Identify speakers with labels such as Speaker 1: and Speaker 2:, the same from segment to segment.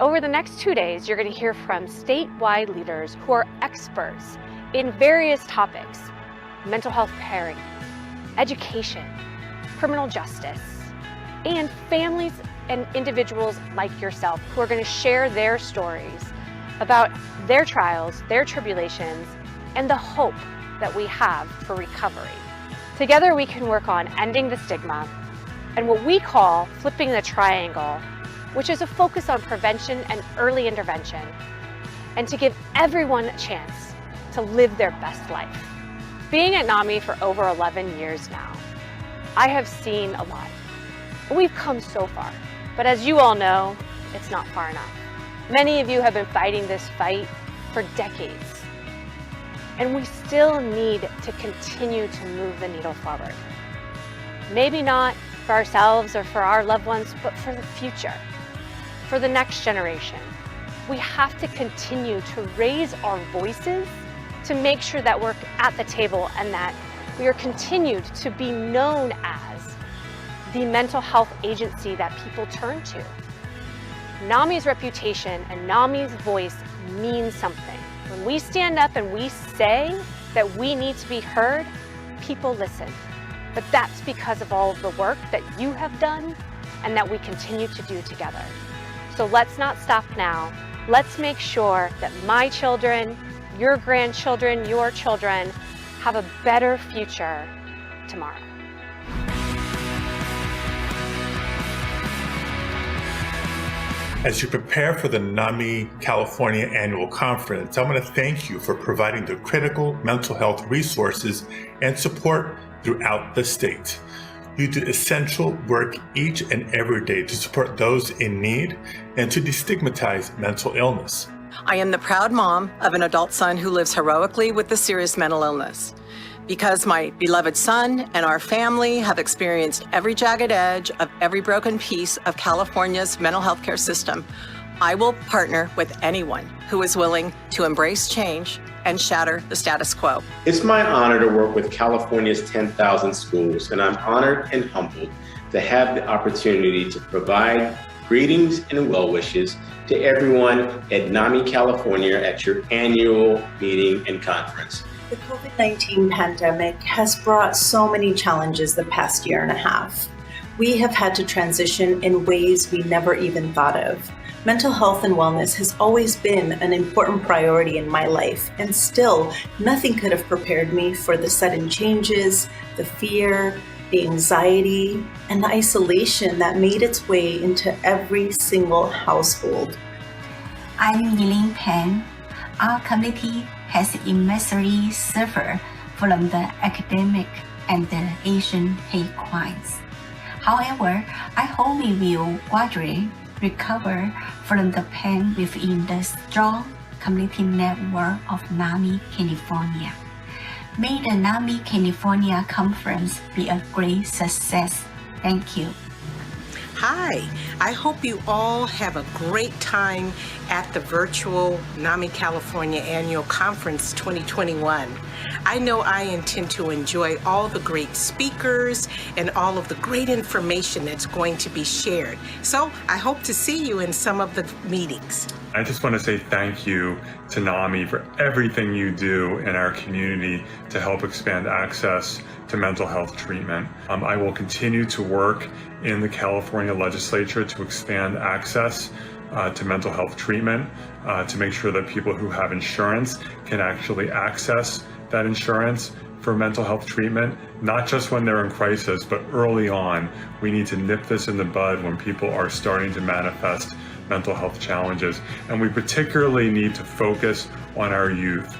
Speaker 1: Over the next 2 days, you're going to hear from statewide leaders who are experts in various topics: mental health pairing, education, criminal justice, and families and individuals like yourself who are going to share their stories about their trials, their tribulations, and the hope that we have for recovery. Together we can work on ending the stigma and what we call flipping the triangle, which is a focus on prevention and early intervention, and to give everyone a chance to live their best life. Being at NAMI for over 11 years now, I have seen a lot. We've come so far, but as you all know, it's not far enough. Many of you have been fighting this fight for decades, and we still need to continue to move the needle forward. Maybe not for ourselves or for our loved ones, but for the future, for the next generation. We have to continue to raise our voices to make sure that we're at the table and that we are continued to be known as the mental health agency that people turn to. NAMI's reputation and NAMI's voice means something. When we stand up and we say that we need to be heard, people listen. But that's because of all of the work that you have done and that we continue to do together. So let's not stop now. Let's make sure that my children, your grandchildren, your children have a better future tomorrow.
Speaker 2: As you prepare for the NAMI California Annual Conference, I want to thank you for providing the critical mental health resources and support throughout the state. You do essential work each and every day to support those in need and to destigmatize mental illness.
Speaker 3: I am the proud mom of an adult son who lives heroically with a serious mental illness. Because my beloved son and our family have experienced every jagged edge of every broken piece of California's mental health care system, I will partner with anyone who is willing to embrace change and shatter the status quo.
Speaker 4: It's my honor to work with California's 10,000 schools, and I'm honored and humbled to have the opportunity to provide greetings and well wishes to everyone at NAMI California at your annual meeting and conference.
Speaker 5: The COVID-19 pandemic has brought so many challenges the past year and a half. We have had to transition in ways we never even thought of. Mental health and wellness has always been an important priority in my life, and still, nothing could have prepared me for the sudden changes, the fear, the anxiety, and the isolation that made its way into every single household.
Speaker 6: I'm Elaine Pan. Our community has immensely suffered from the academic and the Asian hate crimes. However, I hope we will gradually recover from the pain within the strong community network of NAMI California. May the NAMI California conference be a great success. Thank you.
Speaker 7: Hi, I hope you all have a great time at the virtual NAMI California Annual Conference 2021. I know I intend to enjoy all the great speakers and all of the great information that's going to be shared. So I hope to see you in some of the meetings.
Speaker 8: I just want to say thank you to NAMI for everything you do in our community to help expand access to mental health treatment. I will continue to work in the California legislature to expand access to mental health treatment, to make sure that people who have insurance can actually access that insurance for mental health treatment, not just when they're in crisis, but early on. We need to nip this in the bud when people are starting to manifest mental health challenges. And we particularly need to focus on our youth.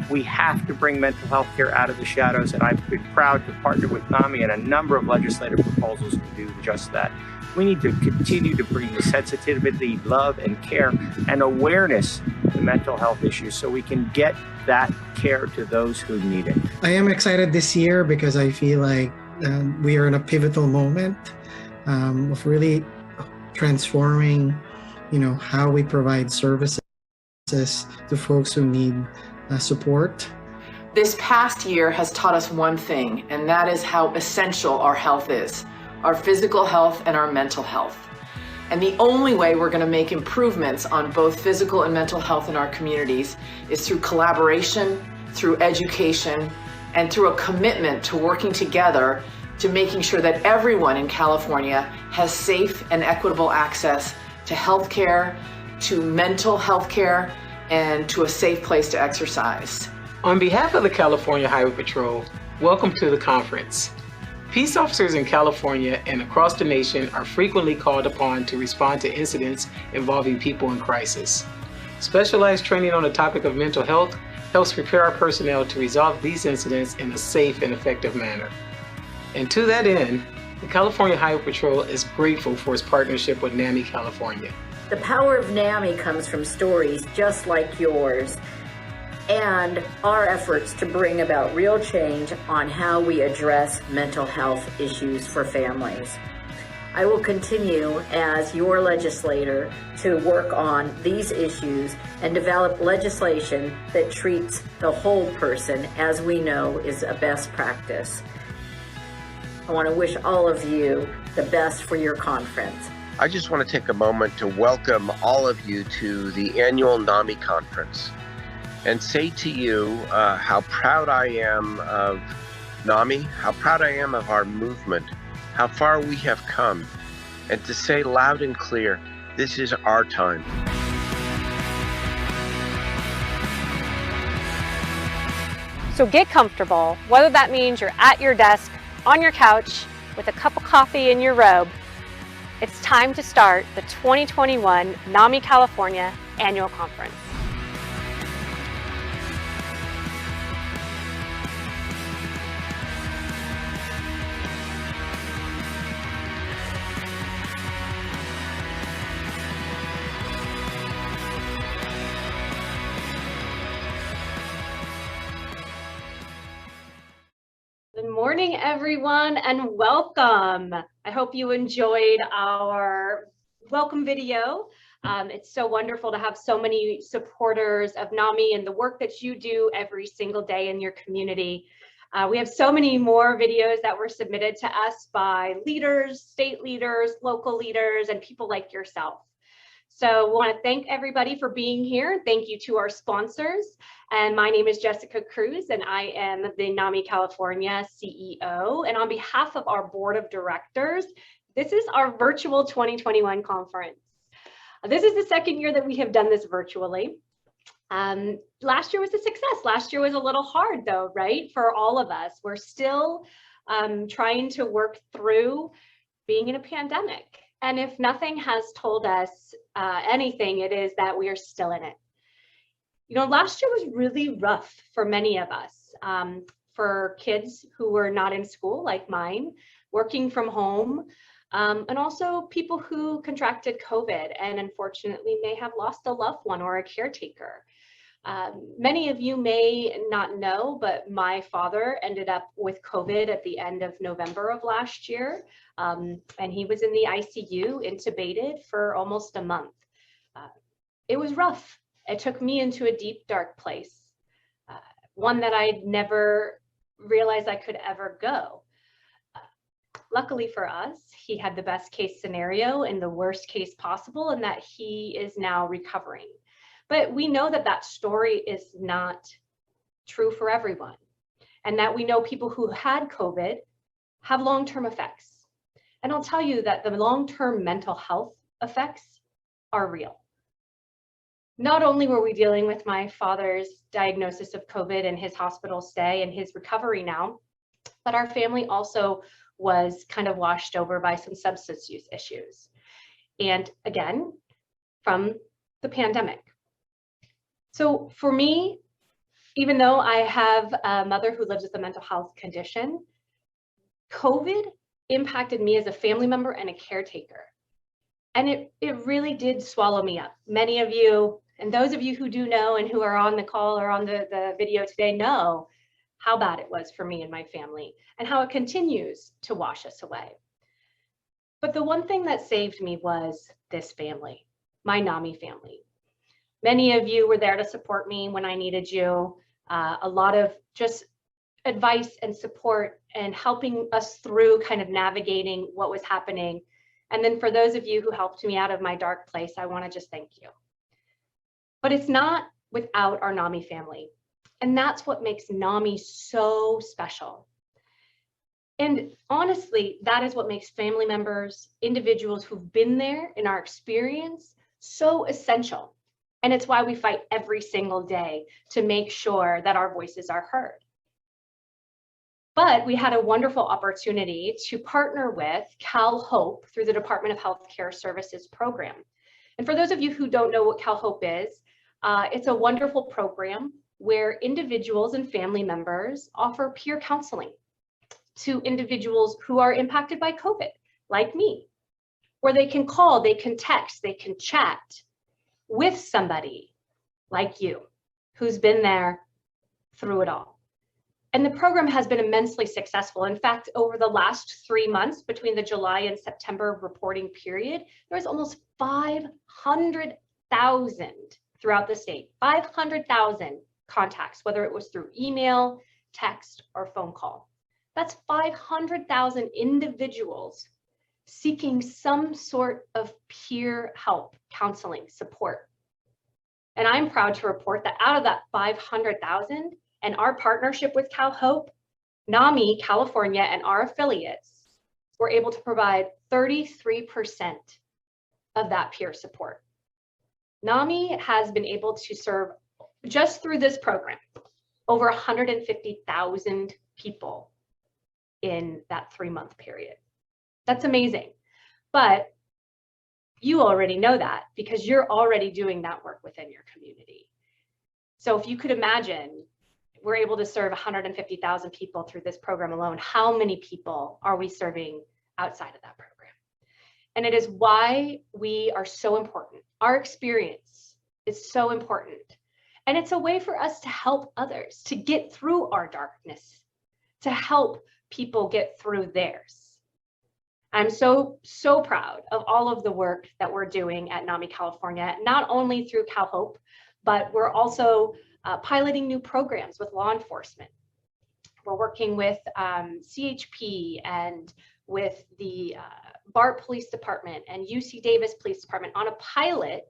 Speaker 9: We have to bring mental health care out of the shadows, and I've been proud to partner with NAMI and a number of legislative proposals to do just that. We need to continue to bring the sensitivity, love, and care and awareness to mental health issues so we can get that care to those who need it.
Speaker 10: I am excited this year because I feel like we are in a pivotal moment of really transforming, how we provide services to folks who need support.
Speaker 11: This past year has taught us one thing, and that is how essential our health is, our physical health and our mental health. And the only way we're going to make improvements on both physical and mental health in our communities is through collaboration, through education, and through a commitment to working together to making sure that everyone in California has safe and equitable access to health care, to mental health care, and to a safe place to exercise.
Speaker 12: On behalf of the California Highway Patrol, welcome to the conference. Peace officers in California and across the nation are frequently called upon to respond to incidents involving people in crisis. Specialized training on the topic of mental health helps prepare our personnel to resolve these incidents in a safe and effective manner. And to that end, the California Highway Patrol is grateful for its partnership with NAMI California.
Speaker 13: The power of NAMI comes from stories just like yours and our efforts to bring about real change on how we address mental health issues for families. I will continue as your legislator to work on these issues and develop legislation that treats the whole person, as we know is a best practice. I want to wish all of you the best for your conference.
Speaker 14: I just want to take a moment to welcome all of you to the annual NAMI conference and say to you how proud I am of NAMI, how proud I am of our movement, how far we have come, and to say loud and clear, this is our time.
Speaker 1: So get comfortable, whether that means you're at your desk, on your couch, with a cup of coffee in your robe. It's time to start the 2021 NAMI California Annual Conference. Good morning, everyone, and welcome. I hope you enjoyed our welcome video. It's so wonderful to have so many supporters of NAMI and the work that you do every single day in your community. We have so many more videos that were submitted to us by leaders, state leaders, local leaders, and people like yourself. So we want to thank everybody for being here. Thank you to our sponsors. And my name is Jessica Cruz, and I am the NAMI California CEO. And on behalf of our board of directors, this is our virtual 2021 conference. This is the second year that we have done this virtually. Last year was a success. Last year was a little hard though, right? For all of us. We're still trying to work through being in a pandemic. And if nothing has told us anything, it is that we are still in it. You know, last year was really rough for many of us, for kids who were not in school like mine, working from home, and also people who contracted COVID and unfortunately may have lost a loved one or a caretaker. Many of you may not know, but my father ended up with COVID at the end of November of last year, and he was in the ICU, intubated for almost a month. It was rough. It took me into a deep, dark place, one that I'd never realized I could ever go. Luckily for us, he had the best case scenario and the worst case possible, and that he is now recovering. But we know that that story is not true for everyone, and that we know people who had COVID have long-term effects. And I'll tell you that the long-term mental health effects are real. Not only were we dealing with my father's diagnosis of COVID and his hospital stay and his recovery now, but our family also was kind of washed over by some substance use issues. And again, from the pandemic. So for me, even though I have a mother who lives with a mental health condition, COVID impacted me as a family member and a caretaker. And it really did swallow me up. Many of you, and those of you who do know and who are on the call or on the video today know how bad it was for me and my family and how it continues to wash us away. But the one thing that saved me was this family, my NAMI family. Many of you were there to support me when I needed you. A lot of just advice and support and helping us through kind of navigating what was happening. And then for those of you who helped me out of my dark place, I want to just thank you. But it's not without our NAMI family. And that's what makes NAMI so special. And honestly, that is what makes family members, individuals who've been there in our experience, so essential. And it's why we fight every single day to make sure that our voices are heard. But we had a wonderful opportunity to partner with Cal Hope through the Department of Healthcare Services program. And for those of you who don't know what Cal Hope is, it's a wonderful program where individuals and family members offer peer counseling to individuals who are impacted by COVID, like me, where they can call, they can text, they can chat with somebody like you who's been there through it all. And the program has been immensely successful. In fact, over the last 3 months between the July and September reporting period, there was almost 500,000 throughout the state, 500,000 contacts, whether it was through email, text, or phone call. That's 500,000 individuals seeking some sort of peer help, counseling, support. And I'm proud to report that out of that 500,000 and our partnership with Cal Hope, NAMI California and our affiliates were able to provide 33% of that peer support. NAMI has been able to serve, just through this program, over 150,000 people in that 3-month period. That's amazing. But you already know that because you're already doing that work within your community. So if you could imagine, we're able to serve 150,000 people through this program alone. How many people are we serving outside of that program? And it is why we are so important. Our experience is so important. And it's a way for us to help others, to get through our darkness, to help people get through theirs. I'm so proud of all of the work that we're doing at NAMI California, not only through Cal Hope, but we're also piloting new programs with law enforcement. We're working with CHP and with the BART Police Department and UC Davis Police Department on a pilot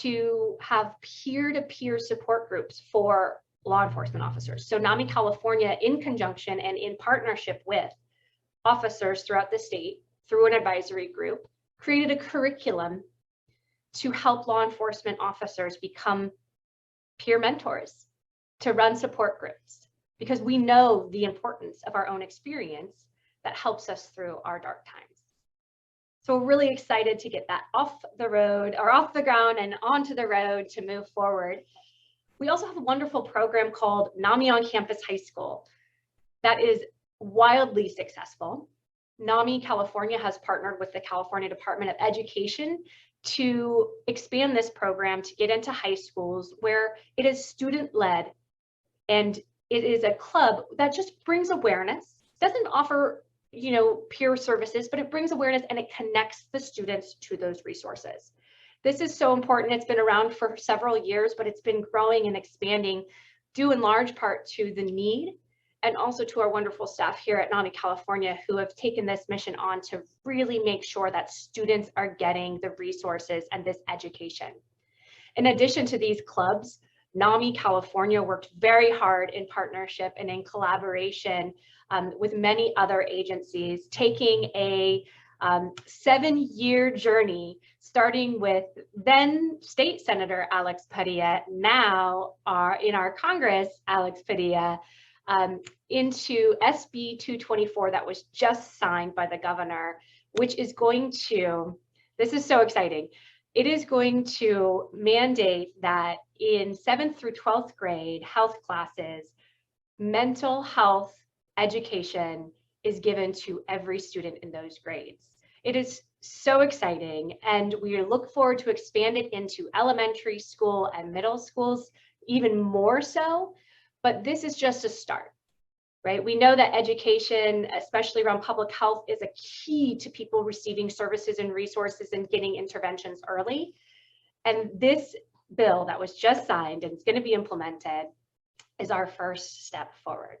Speaker 1: to have peer-to-peer support groups for law enforcement officers. So NAMI California, in conjunction and in partnership with officers throughout the state, through an advisory group, created a curriculum to help law enforcement officers become peer mentors, to run support groups, because we know the importance of our own experience that helps us through our dark times. So we're really excited to get that off the road or off the ground and onto the road to move forward. We also have a wonderful program called NAMI on Campus High School that is wildly successful. NAMI California has partnered with the California Department of Education to expand this program to get into high schools where it is student-led and it is a club that just brings awareness, doesn't offer peer services, but it brings awareness and it connects the students to those resources. This is so important. It's been around for several years, but it's been growing and expanding due in large part to the need and also to our wonderful staff here at NAMI California who have taken this mission on to really make sure that students are getting the resources and this education. In addition to these clubs, NAMI California worked very hard in partnership and in collaboration with many other agencies, taking a 7-year journey, starting with then State Senator Alex Padilla, now in our Congress, Alex Padilla, into SB 224 that was just signed by the governor, which is going to, this is so exciting, it is going to mandate that in 7th through 12th grade health classes, mental health education is given to every student in those grades. It is so exciting, and we look forward to expand it into elementary school and middle schools even more so, but this is just a start, right? We know that education, especially around public health, is a key to people receiving services and resources and getting interventions early. And this bill that was just signed and is going to be implemented is our first step forward.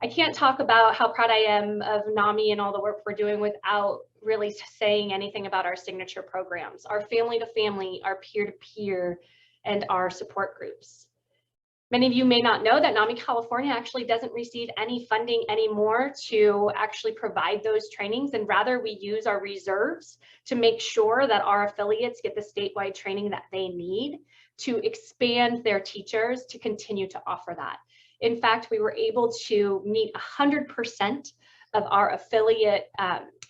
Speaker 1: I can't talk about how proud I am of NAMI and all the work we're doing without really saying anything about our signature programs, our family to family, our peer to peer, and our support groups. Many of you may not know that NAMI California actually doesn't receive any funding anymore to actually provide those trainings, and rather we use our reserves to make sure that our affiliates get the statewide training that they need to expand their teachers to continue to offer that. In fact, we were able to meet 100% of our affiliate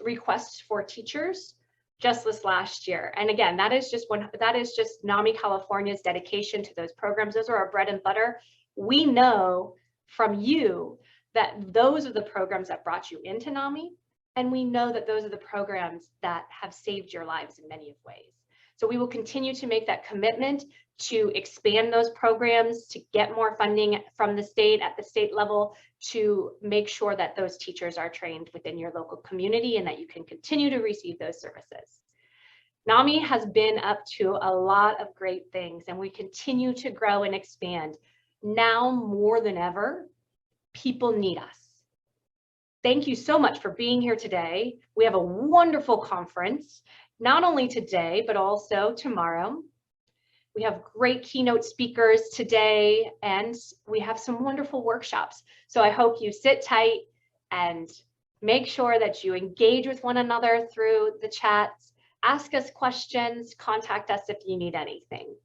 Speaker 1: requests for teachers just this last year. And again, that is just NAMI California's dedication to those programs. Those are our bread and butter. We know from you that those are the programs that brought you into NAMI, and we know that those are the programs that have saved your lives in many ways. So we will continue to make that commitment to expand those programs, to get more funding from the state at the state level, to make sure that those teachers are trained within your local community and that you can continue to receive those services. NAMI has been up to a lot of great things, and we continue to grow and expand. Now more than ever, people need us. Thank you so much for being here today. We have a wonderful conference, not only today, but also tomorrow. We have great keynote speakers today, and we have some wonderful workshops. So I hope you sit tight and make sure that you engage with one another through the chats, ask us questions, contact us if you need anything.